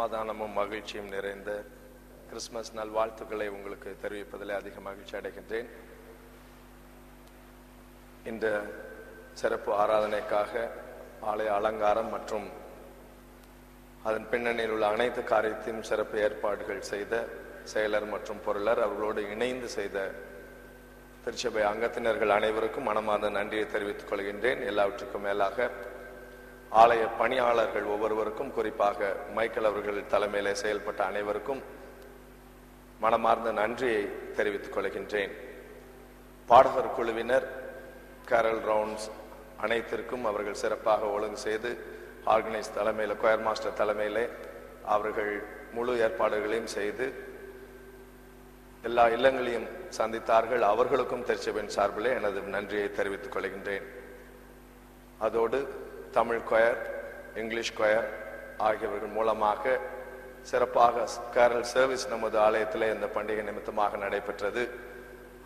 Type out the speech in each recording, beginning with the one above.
சமாதானமும் மகிழ்ச்சியும் நிறைந்த கிறிஸ்துமஸ் நல்வாழ்த்துக்களை உங்களுக்கு தெரிவிப்பதில் அதிக மகிழ்ச்சி அடைகின்றேன். இந்த சிறப்பு ஆராதனைக்காக ஆலய அலங்காரம் மற்றும் அதன் பின்னணியில் உள்ள அனைத்து காரியத்தையும் சிறப்பு ஏற்பாடுகள் செய்த செயலர் மற்றும் பொருளர், அவர்களோடு இணைந்து செய்த திருச்சபை அங்கத்தினர்கள் அனைவருக்கும் மனமார்ந்த நன்றியை தெரிவித்துக் கொள்கின்றேன். எல்லாவற்றுக்கும் மேலாக ஆலய பணியாளர்கள் ஒவ்வொருவருக்கும், குறிப்பாக மைக்கேல் அவர்கள் தலைமையிலே செயல்பட்ட அனைவருக்கும் மனமார்ந்த நன்றியை தெரிவித்துக் கொள்கின்றேன். பாடகர் குழுவினர், கேரல் ரவுண்ட்ஸ் அனைத்திற்கும் அவர்கள் சிறப்பாக ஒழுங்கு செய்து ஆர்கனைஸ் தலைமையில், கொயர் மாஸ்டர் தலைமையிலே அவர்கள் முழு ஏற்பாடுகளையும் செய்து எல்லா இல்லங்களையும் சந்தித்தார்கள். அவர்களுக்கும் திருச்சபையின் சார்பிலே எனது நன்றியை தெரிவித்துக் கொள்கின்றேன். அதோடு தமிழ் கொயர், இங்கிலீஷ் கொயர் ஆகியவர்கள் மூலமாக சிறப்பாக கேரல் சர்வீஸ் நமது ஆலயத்திலே இந்த பண்டிகை நிமித்தமாக நடைபெற்றது.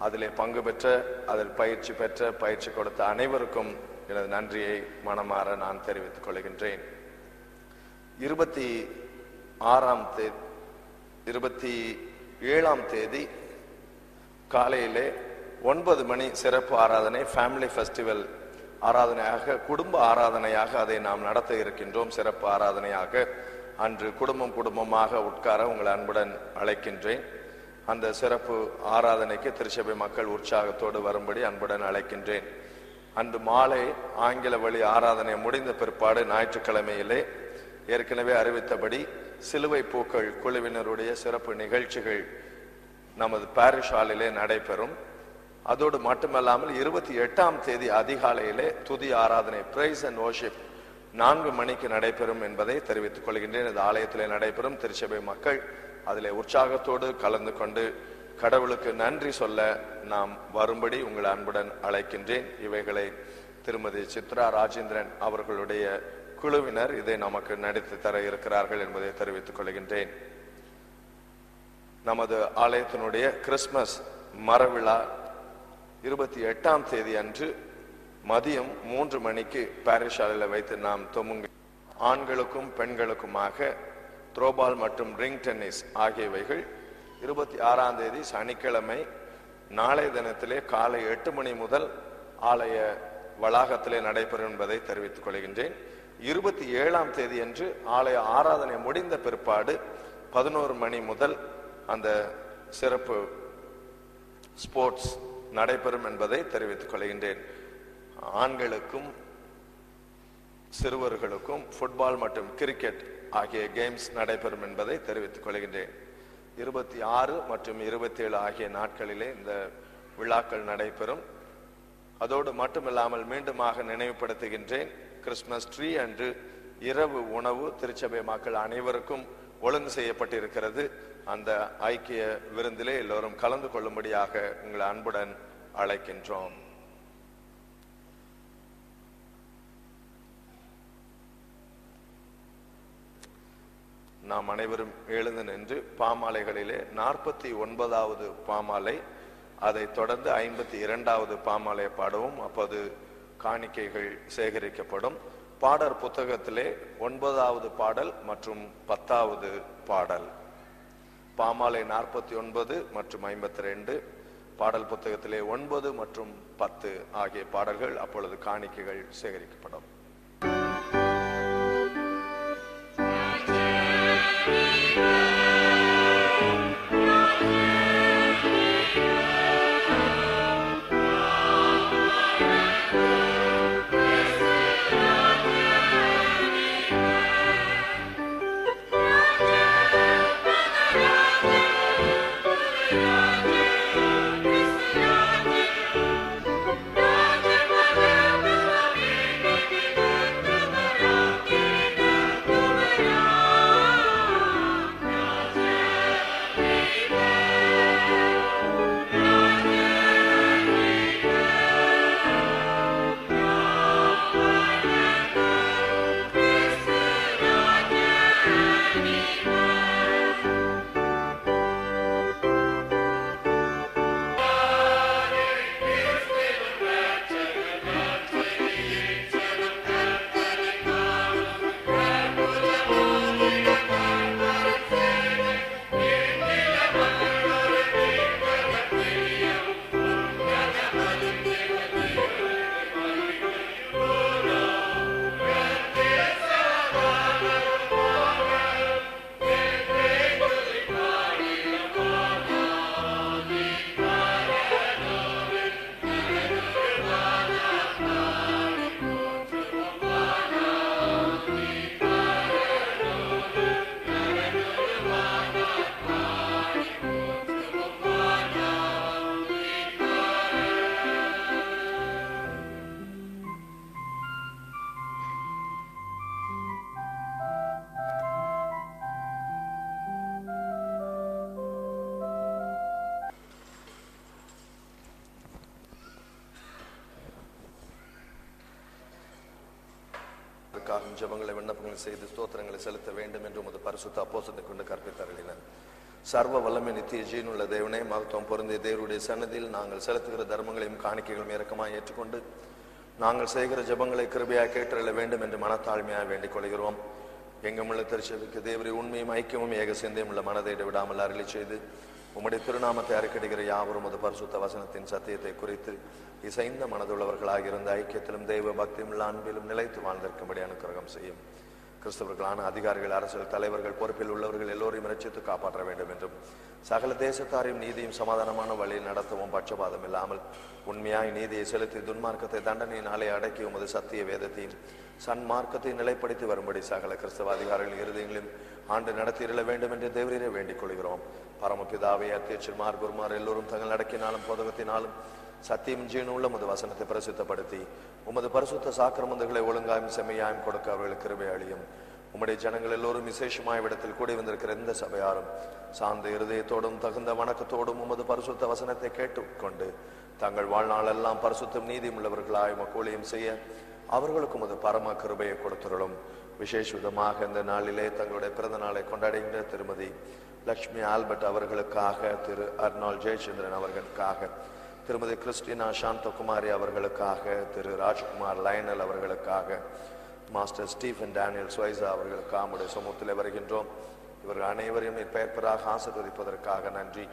அதிலே பங்கு பெற்ற, அதில் பயிற்சி பெற்ற, பயிற்சி கொடுத்த அனைவருக்கும் எனது நன்றியை மனமாற நான் தெரிவித்துக் கொள்கின்றேன். 27ஆம் தேதி காலையிலே 9 மணி சிறப்பு ஆராதனை, ஃபேமிலி ஃபெஸ்டிவல் ஆராதனையாக, குடும்ப ஆராதனையாக அதை நாம் நடத்த இருக்கின்றோம். சிறப்பு ஆராதனையாக அன்று குடும்பமாக உட்கார உங்கள் அன்புடன் அழைக்கின்றேன். அந்த சிறப்பு ஆராதனைக்கு திருச்சபை மக்கள் உற்சாகத்தோடு வரும்படி அன்புடன் அழைக்கின்றேன். அன்று மாலை ஆங்கில வழி ஆராதனை முடிந்த பிற்பாடு ஞாயிற்றுக்கிழமையிலே ஏற்கனவே அறிவித்தபடி சிலுவை பூக்கள் குழுவினருடைய சிறப்பு நிகழ்ச்சிகள் நமது பாரிஷ் ஹாலிலே நடைபெறும். அதோடு மட்டுமல்லாமல் 28ஆம் தேதி அதிகாலையிலே துதி ஆராதனை, பிரைஸ் அண்ட் வர்ஷிப் 4 மணிக்கு நடைபெறும் என்பதை தெரிவித்துக் கொள்கின்றேன். இது ஆலயத்திலே நடைபெறும். திருச்சபை மக்கள் அதிலே உற்சாகத்தோடு கலந்து கொண்டு கடவுளுக்கு நன்றி சொல்ல நாம் வரும்படி உங்கள் அன்புடன் அழைக்கின்றேன். இவைகளை திருமதி சித்ரா ராஜேந்திரன் அவர்களுடைய குழுவினர் இதை நமக்கு நடத்தி தர இருக்கிறார்கள் என்பதை தெரிவித்துக் கொள்கின்றேன். நமது ஆலயத்தினுடைய கிறிஸ்துமஸ் மரவிழா 28ஆம் தேதி அன்று மதியம் 3 மணிக்கு பாரிஷ் ஹாலில் வைத்து நாம் துவங்க. ஆண்களுக்கும் பெண்களுக்குமாக த்ரோபால் மற்றும் ரிங் டென்னிஸ் ஆகியவைகள் 26ஆம் தேதி சனிக்கிழமை நாளைய தினத்திலே காலை 8 மணி முதல் ஆலய வளாகத்திலே நடைபெறும் என்பதை தெரிவித்துக் கொள்கின்றேன். 27ஆம் தேதி அன்று ஆலய ஆராதனை முடிந்த பிற்பாடு 11 மணி முதல் அந்த சிறப்பு ஸ்போர்ட்ஸ் நடைபெறும் என்பதை தெரிவித்துக் கொள்கின்றேன். ஆண்களுக்கும் சிறுவர்களுக்கும் ஃபுட்பால் மற்றும் கிரிக்கெட் ஆகிய கேம்ஸ் நடைபெறும் என்பதை தெரிவித்துக் கொள்கின்றேன். 26 மற்றும் 27 ஆகிய நாட்களிலே இந்த விழாக்கள் நடைபெறும். அதோடு மட்டுமில்லாமல் மீண்டுமாக நினைவுபடுத்துகின்றேன், கிறிஸ்துமஸ் ட்ரீ அன்று இரவு உணவு திருச்சபை மக்கள் அனைவருக்கும் ஒழுங்கு செய்யப்பட்டிருக்கிறது. அந்த ஐக்கிய விருந்திலே எல்லோரும் கலந்து கொள்ளும்படியாக உங்களை அன்புடன் அழைக்கின்றோம். நாம் அனைவரும் எழுந்து நின்று பாமாலைகளிலே 49வது பாமாலை, அதை தொடர்ந்து 52வது பாமாலை பாடவும். அப்போது காணிக்கைகள் சேகரிக்கப்படும். பாடற் புத்தகத்திலே 9வது பாடல் மற்றும் 10வது பாடல், பாமாலை 49 மற்றும் 52, பாடல் புத்தகத்திலே 9 மற்றும் 10 ஆகிய பாடல்கள். அப்பொழுது காணிக்கைகள் சேகரிக்கப்படும். ஜெபங்களை விண்ணப்பங்களை செய்து ஸ்தோத்திரங்களை செலுத்த வேண்டும் என்று உமது பரிசுத்த அப்போஸ்தலனை கொண்டு கற்பித்தருளினார். சர்வ வல்லமை நித்திய ஜீவனுள்ள தேவனே, மகத்துவம் பொருந்திய தேவனுடைய சன்னதியில் நாங்கள் செலுத்துகிற தர்மங்களையும் காணிக்கைகளும் இரக்கமாய் ஏற்றுக்கொண்டு நாங்கள் செய்கிற ஜெபங்களை கிருபையாய் கேட்டருள வேண்டும் என்று மனத்தாழ்மையாய் வேண்டிக் கொள்கிறோம். எங்குமுள்ள திருச்சபைக்கு தேவரை உண்மையும் ஐக்கியமும் ஏக சிந்தையும் உள்ள மனதை விடாமல் அருளி செய்து உம்முடைய திருநாமத்தை அறிக்கையிடுகிற யாவரும் உமது பரிசுத்த வசனத்தின் சத்தியத்தை குறித்து இசைந்த மனதுள்ளவர்களாக இருந்த ஐக்கியத்திலும் தெய்வ பக்தியும் உள்ள அன்பிலும் நிலைத்து வாழ்ந்திருக்கும்படி அனுக்கிரகம் செய்யும். கிறிஸ்தவர்களான அதிகாரிகள், அரசியல் தலைவர்கள், பொறுப்பில் உள்ளவர்கள் எல்லோரையும் இரட்சித்து காப்பாற்ற வேண்டும் என்றும் சகல தேசத்தாரையும் நீதியும் சமாதானமான வழியில் நடத்தவும் பட்சபாதம் இல்லாமல் உண்மையாய் நீதியை செலுத்தி துன்மார்க்கத்தை தண்டனையினாலே அடக்கி உமது சத்திய வேதத்தையும் சன்மார்க்கத்தை நிலைப்படுத்தி வரும்படி சகல கிறிஸ்தவ அதிகாரிகள் இருதயங்களையும் ஆண்டு நடத்தியிருக்க வேண்டும் என்று தேவரீரை வேண்டிக் கொள்கிறோம். பரமபிதாவை, அத்தியட்சர்மார், குருமார் எல்லோரும் தங்கள் அடக்கினாலும் போதகத்தினாலும் சத்தியம் ஜீவனுள்ள உமது வசனத்தை பிரசித்தப்படுத்தி உமது பரிசுத்த சாக்கிரமந்துகளை ஒழுங்காயும் செம்மையாயும் கொடுக்க அவர்களுக்கு கிருபை அளியும். உம்முடைய ஜனங்கள் எல்லோரும் விசேஷமாய் இடத்தில் கூடி வந்திருக்கிற எந்த சபையாரும் சார்ந்த இருதயத்தோடும் தகுந்த வணக்கத்தோடும் உமது பரிசுத்த வசனத்தை கேட்டுக்கொண்டு தங்கள் வாழ்நாள் எல்லாம் பரிசுத்தம் நீதியும் உள்ளவர்களாய் ஊழியம் செய்ய அவர்களுக்கு உமது பரம கிருபையை கொடுத்துள்ளோம். விசேஷ விதமாக இந்த நாளிலே தங்களுடைய பிறந்த நாளை கொண்டாடுகின்ற திருமதி லட்சுமி ஆல்பர்ட் அவர்களுக்காக, திரு அர்னால் ஜெயச்சந்திரன் அவர்களுக்காக, திருமதி கிறிஸ்டினா சாந்தகுமாரி அவர்களுக்காக, திரு ராஜ்குமார் லயனல் அவர்களுக்காக, மாஸ்டர் ஸ்டீஃபன் டேனியல் ஸ்வைசா அவர்களுக்காக நம்முடைய சமூகத்தில் வருகின்றோம். இவர்கள் அனைவரையும் பெயர்பெறாக ஆசீர்வதிப்பதற்காக நன்றி.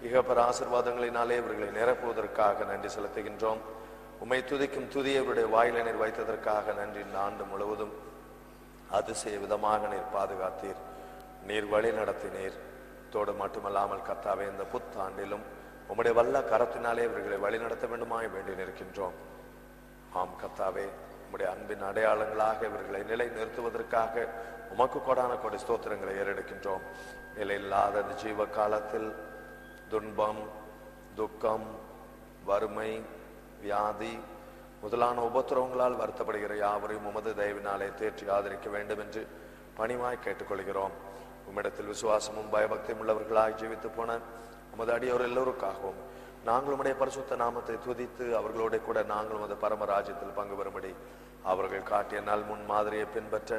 இகப்பெற ஆசீர்வாதங்களினாலே இவர்களை நிரப்புவதற்காக நன்றி செலுத்துகின்றோம். உம்மை துதிக்கும் துதியவருடைய வாயிலை நீர் வைத்ததற்காக நன்றி. இந்த ஆண்டு முழுவதும் அதிசய விதமாக நீர் பாதுகாத்தீர், நீர் வழி நடத்தினீர். தோடு மட்டுமல்லாமல் கர்த்தாவே, இந்த புத்தாண்டிலும் உம்முடைய வல்ல கரத்தினாலே இவர்களை வழி நடத்த வேண்டுமாய் வேண்டி நிற்கின்றோம். ஆம் கர்த்தாவே, உம்முடைய அன்பின் அடையாளங்களாக இவர்களை நிலை நிறுத்துவதற்காக உமக்கு கொடான கொடி ஸ்தோத்திரங்களை ஏறெடுக்கின்றோம். நிலையில்லாத இந்த ஜீவ காலத்தில் துன்பம், துக்கம், வறுமை, வியாதி முதலான உபத்திரவங்களால் வருத்தப்படுகிற யாவரையும் உமது தயவினாலே தேற்றி ஆதரிக்க வேண்டும் என்று பணிவாய் கேட்டுக்கொள்கிறோம். உம்மிடத்தில் விசுவாசமும் பயபக்தியும் உள்ளவர்களாய் ஜீவித்து போன உமது அடியோர் எல்லோருக்காகவும் நாங்கள் உம்முடைய பரிசுத்த நாமத்தை துதித்து அவர்களோட கூட நாங்கள் உமது பரமராஜ்யத்தில் பங்கு பெறும்படி அவர்கள் காட்டிய நல் முன் மாதிரியை பின்பற்ற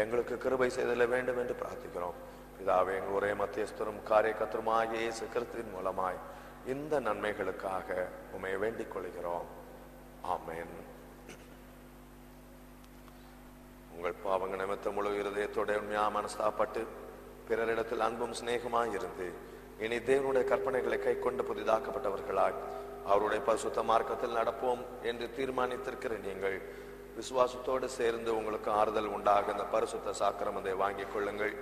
எங்களுக்கு கிருபை செய்தல வேண்டும் என்று பிரார்த்திக்கிறோம். பிதாவே, எங்கள் ஒரே மத்தியஸ்தரும் காரிய கர்த்தருமாகிய இயேசு கிறிஸ்துவின் மூலமாய் இந்த நன்மைகளுக்காக உம்மை வேண்டிக் கொள்கிறோம். ஆமென். உங்கள் பாவங்கள் நிமித்தம் முழு இருதயத்தோட உண்மையா மனஸ்தாப்பட்டு பிறரிடத்தில் அன்பும் சிநேகமாய் இருந்து இனி தேவனுடைய கற்பனைகளை கை கொண்டு புதிதாக்கப்பட்டவர்களாய் அவருடைய பரிசுத்த மார்க்கத்தில் நடப்போம் என்று தீர்மானித்திருக்கிற நீங்கள் விசுவாசத்தோடு சேர்ந்து உங்களுக்கு ஆறுதல் உண்டாக இந்த பரிசுத்த சாக்கிரமத்தை வாங்கிக் கொள்ளுங்கள்.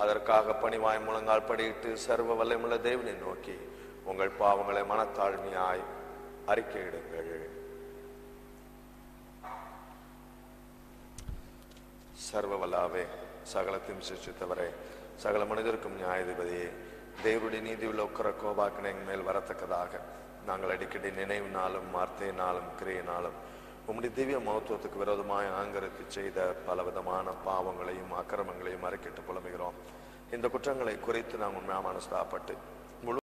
அதற்காக பணிவாய் முழங்கால் படியிட்டு சர்வ வல்லமையுள்ள தேவனை நோக்கி உங்கள் பாவங்களை மனத்தாழ்மையாய் அறிக்கையிடுங்கள். சர்வ வல்லாவே, சகலத்தையும் சிருஷ்டித்தவரே, சகல மனிதருக்கும் நியாயாதிபதியே, தேவருடைய நீதியுள்ள உக்கர கோபாக்கினை எங்கள் மேல் வரத்தக்கதாக நாங்கள் அடிக்கடி நினைவினாலும் வார்த்தையினாலும் கிரையினாலும் உம்முடைய திவ்ய மகத்துவத்துக்கு விரோதமாய் ஆங்கரித்து செய்த பலவிதமான பாவங்களையும் அக்கிரமங்களையும் அறிக்கிட்டு புலம்புகிறோம். இந்த குற்றங்களை குறித்து நாம் உண்மையாக மனஸ்தாப்பட்டு